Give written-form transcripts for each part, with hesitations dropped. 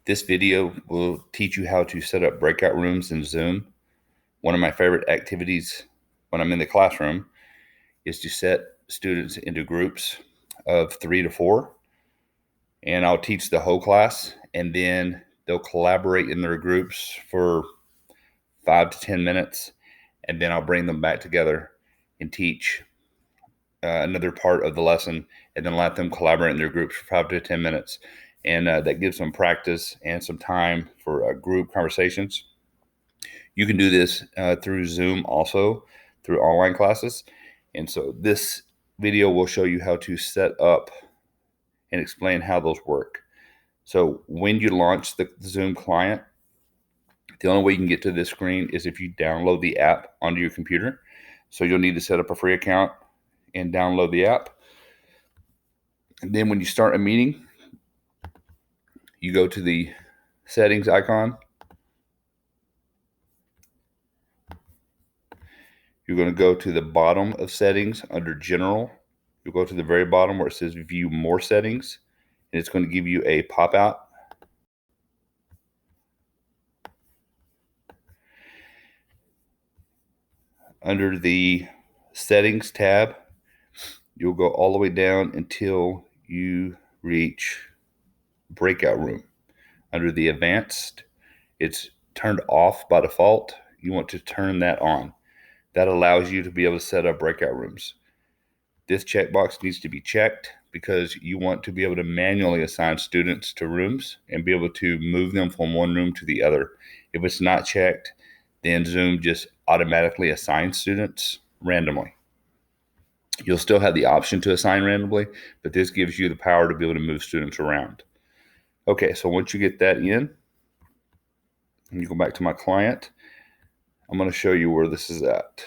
This video will teach you how to set up breakout rooms in Zoom. One of my favorite activities when I'm in the classroom is to set students into groups of 3 to 4, and I'll teach the whole class, and then they'll collaborate in their groups for 5 to 10 minutes, and then I'll bring them back together and teach another part of the lesson, and then let them collaborate in their groups for 5 to 10 minutes. And that gives them practice and some time for group conversations. You can do this through Zoom also, through online classes. And so this video will show you how to set up and explain how those work. So when you launch the Zoom client, the only way you can get to this screen is if you download the app onto your computer. So you'll need to set up a free account and download the app. And then when you start a meeting, you go to the settings icon. You're going to go to the bottom of settings under general. You'll go to the very bottom where it says view more settings, and it's going to give you a pop-out. Under the settings tab, you'll go all the way down until you reach breakout room. Under the advanced, it's turned off by default. You want to turn that on. That allows you to be able to set up breakout rooms. This checkbox needs to be checked because you want to be able to manually assign students to rooms and be able to move them from one room to the other. If it's not checked, then Zoom just automatically assigns students randomly. You'll still have the option to assign randomly, but this gives you the power to be able to move students around. Okay, so once you get that in, and you go back to my client, I'm going to show you where this is at.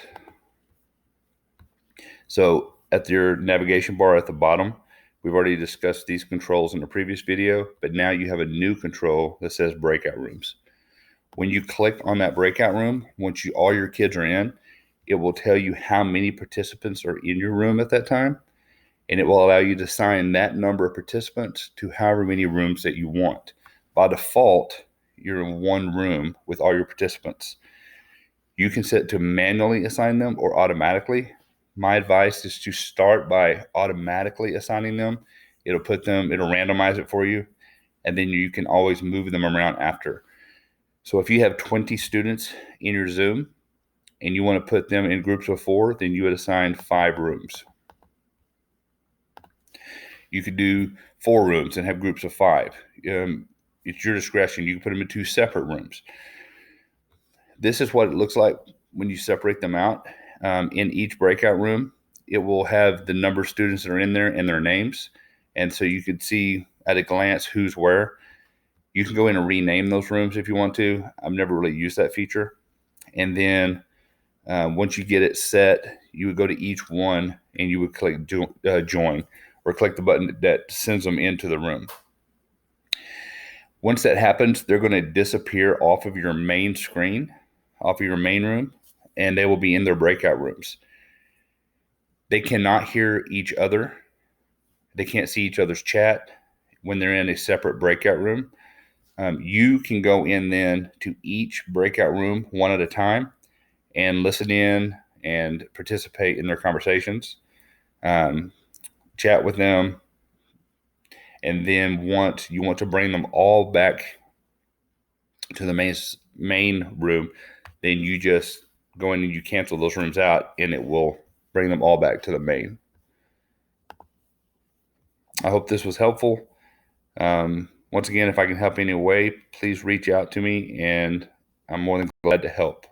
So at your navigation bar at the bottom, we've already discussed these controls in the previous video, but now you have a new control that says breakout rooms. When you click on that breakout room, once all your kids are in, it will tell you how many participants are in your room at that time, and it will allow you to assign that number of participants to however many rooms that you want. By default, you're in one room with all your participants. You can set to manually assign them or automatically. My advice is to start by automatically assigning them. It'll randomize it for you, and then you can always move them around after. So if you have 20 students in your Zoom and you want to put them in groups of 4, then you would assign 5 rooms. You could do 4 rooms and have groups of 5. It's your discretion. You can put them in 2 separate rooms. This is what it looks like when you separate them out. In each breakout room, it will have the number of students that are in there and their names. And so you could see at a glance who's where. You can go in and rename those rooms if you want to. I've never really used that feature. And then once you get it set, you would go to each one and you would click join, or click the button that sends them into the room. Once that happens, they're going to disappear off of your main screen, off of your main room, and they will be in their breakout rooms. They cannot hear each other. They can't see each other's chat when they're in a separate breakout room. You can go in then to each breakout room one at a time and listen in and participate in their conversations, chat with them. And then once you want to bring them all back to the main room, then you just go in and you cancel those rooms out, and it will bring them all back to the main. I hope this was helpful. Once again, if I can help in any way, please reach out to me, and I'm more than glad to help.